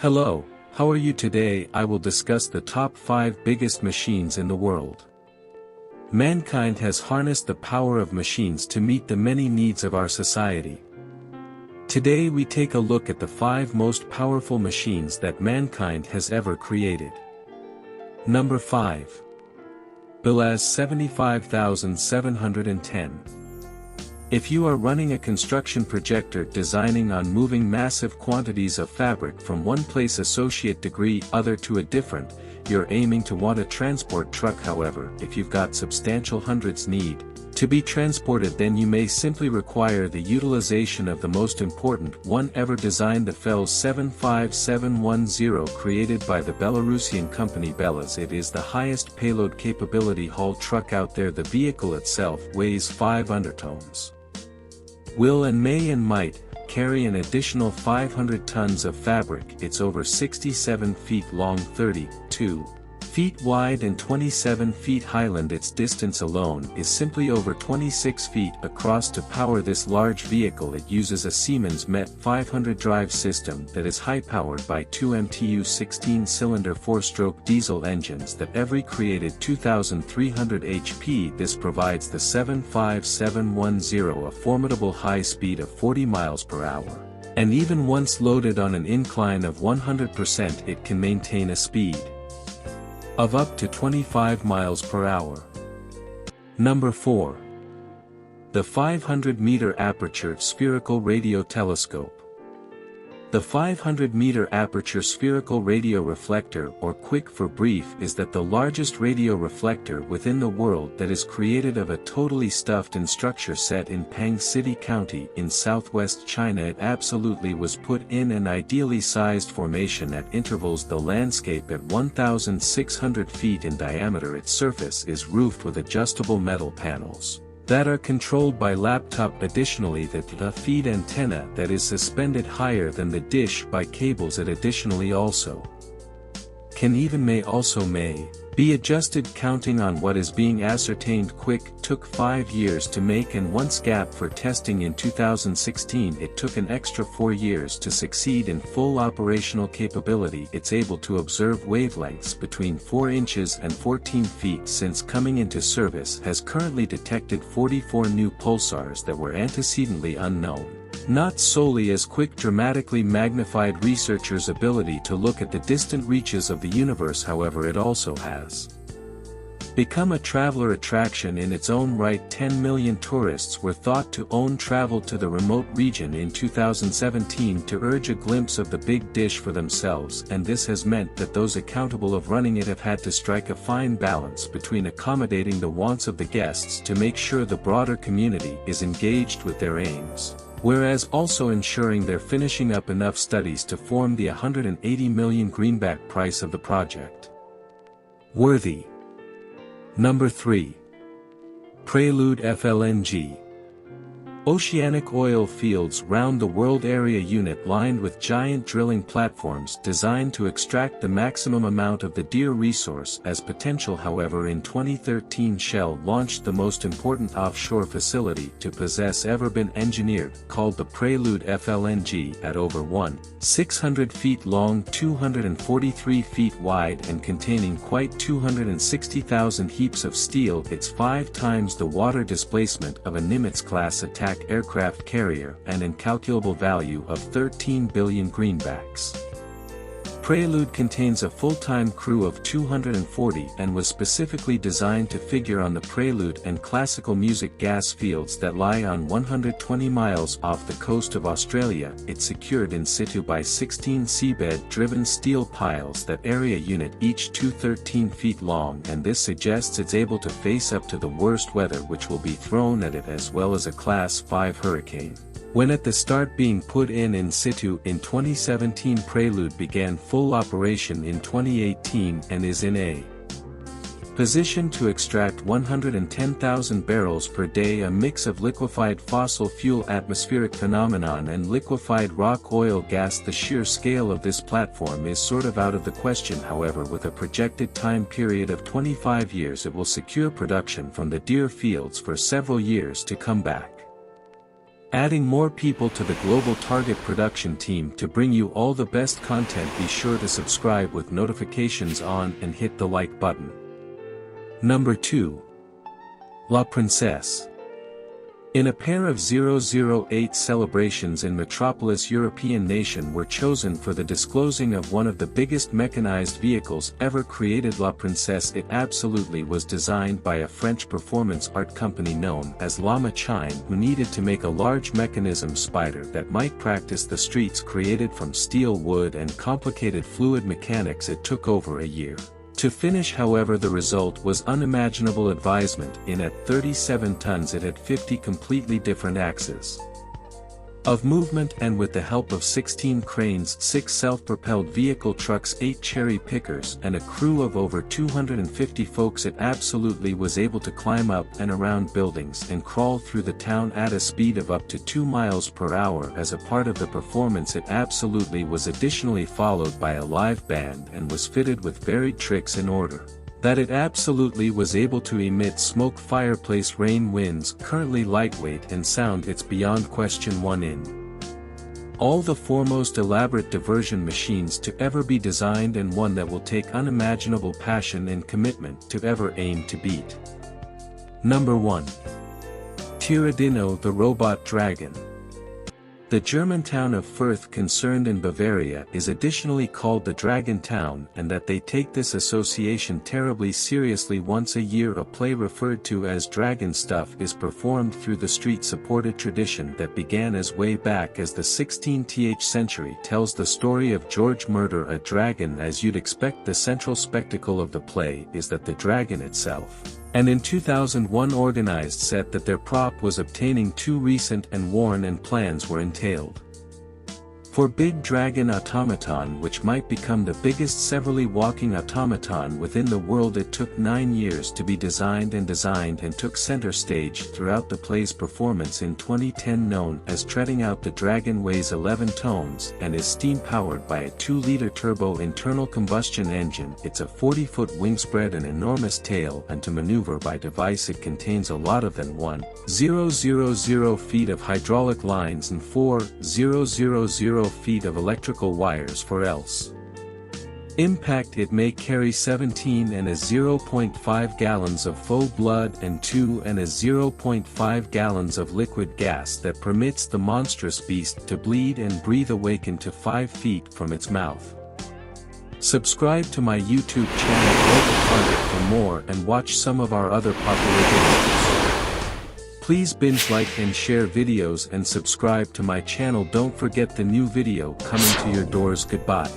Hello, how are you today? I will discuss the top 5 biggest machines in the world. Mankind has harnessed the power of machines to meet the many needs of our society. Today we take a look at the 5 most powerful machines that mankind has ever created. Number 5. BelAZ 75710. If you are running a construction projector designing on moving massive quantities of fabric from one place associate degree other to a different, you're aiming to want a transport truck. However, if you've got substantial hundreds need to be transported, then you may simply require the utilization of the most important one ever designed, the FEL 75710, created by the Belarusian company BelAZ. It is the highest payload capability haul truck out there. The vehicle itself weighs 5 undertones. Will and may and might carry an additional 500 tons of fabric. It's over 67 feet long, 32 feet wide and 27 feet high. Its distance alone is simply over 26 feet across. To power this large vehicle, it uses a Siemens MET 500 drive system that is high-powered by 2 MTU 16-cylinder 4-stroke diesel engines that every created 2,300 HP. This provides the 75710 a formidable high speed of 40 miles per hour. And even once loaded on an incline of 100%, it can maintain a speed of up to 25 miles per hour. Number 4. The 500-meter aperture spherical radio telescope. The 500-meter aperture spherical radio reflector, or QUIC for brief, is the largest radio reflector within the world that is created of a totally stuffed in structure set in Pang City County in southwest China. It absolutely was put in an ideally sized formation at intervals. The landscape at 1,600 feet in diameter. Its surface is roofed with adjustable metal panels that are controlled by laptop. Additionally, the feed antenna that is suspended higher than the dish by cables. It additionally also may be adjusted counting on what is being ascertained. QUIC took 5 years to make and once gap for testing in 2016. It took an extra 4 years to succeed in full operational capability. It's able to observe wavelengths between 4 inches and 14 feet. Since coming into service, has currently detected 44 new pulsars that were antecedently unknown. Not solely as QUIC dramatically magnified researchers' ability to look at the distant reaches of the universe, however, it also has become a traveler attraction in its own right. 10 million tourists were thought to own traveled to the remote region in 2017 to urge a glimpse of the big dish for themselves, and this has meant that those accountable of running it have had to strike a fine balance between accommodating the wants of the guests to make sure the broader community is engaged with their aims, whereas also ensuring they're finishing up enough studies to form the 180 million greenback price of the project. Worthy. Number 3. Prelude FLNG. Oceanic oil fields round the world. Area unit lined with giant drilling platforms designed to extract the maximum amount of the dear resource as potential. However, in 2013 Shell launched the most important offshore facility to possess ever been engineered, called the Prelude FLNG, at over 1,600 feet long, 243 feet wide and containing quite 260,000 heaps of steel. It's 5 times the water displacement of a Nimitz-class attack aircraft carrier, and incalculable value of 13 billion greenbacks. Prelude contains a full-time crew of 240 and was specifically designed to figure on the Prelude and classical music gas fields that lie on 120 miles off the coast of Australia. It's secured in situ by 16 seabed-driven steel piles that area unit each 213 feet long, and this suggests it's able to face up to the worst weather which will be thrown at it, as well as a Class 5 hurricane. When at the start being put in situ in 2017, Prelude began full operation in 2018 and is in a position to extract 110,000 barrels per day, a mix of liquefied fossil fuel atmospheric phenomenon and liquefied rock oil gas. The sheer scale of this platform is sort of out of the question. However, with a projected time period of 25 years, it will secure production from the dear fields for several years to come back. Adding more people to the global target production team to bring you all the best content. Be sure to subscribe with notifications on and hit the like button. Number 2. La Princesse. In a pair of 008 celebrations in Metropolis, European nation were chosen for the disclosing of one of the biggest mechanized vehicles ever created. La Princesse. It absolutely was designed by a French performance art company known as La Machine, who needed to make a large mechanism spider that might practice the streets created from steel, wood and complicated fluid mechanics. It took over a year to finish. However, the result was unimaginable. Advisement in at 37 tons, it had 50 completely different axes of movement, and with the help of 16 cranes, 6 self-propelled vehicle trucks, 8 cherry pickers and a crew of over 250 folks, it absolutely was able to climb up and around buildings and crawl through the town at a speed of up to 2 miles per hour. As a part of the performance, it absolutely was additionally followed by a live band and was fitted with varied tricks in order that it absolutely was able to emit smoke, fireplace, rain, winds. Currently lightweight and sound, it's beyond question. One in all the foremost elaborate diversion machines to ever be designed, and one that will take unimaginable passion and commitment to ever aim to beat. Number 1. Tyrrellino, the robot dragon. The German town of Fürth, concerned in Bavaria, is additionally called the Dragon Town, and that they take this association terribly seriously. Once a year a play referred to as Dragon Stuff is performed through the street-supported tradition that began as way back as the 16th century. Tells the story of George Murder, a dragon. As you'd expect, the central spectacle of the play is that the dragon itself, and in 2001 organized set that their prop was obtaining 2 recent and worn, and plans were entailed for Big Dragon Automaton, which might become the biggest severally walking automaton within the world. It took 9 years to be designed and took center stage throughout the play's performance in 2010. Known as Treading Out, the dragon weighs 11 tons and is steam-powered by a 2-liter turbo internal combustion engine. It's a 40-foot wingspread, an enormous tail, and to maneuver by device it contains a lot of than 1,000 feet of hydraulic lines and 4,000 feet of electrical wires for else impact. It may carry 17 and 0.5 gallons of faux blood and 2 and 0.5 gallons of liquid gas that permits the monstrous beast to bleed and breathe. Awaken to 5 feet from its mouth. Subscribe to my YouTube channel Global Target for more, and watch some of our other popular videos. Please binge, like and share videos, and subscribe to my channel. Don't forget the new video coming to your doors. Goodbye.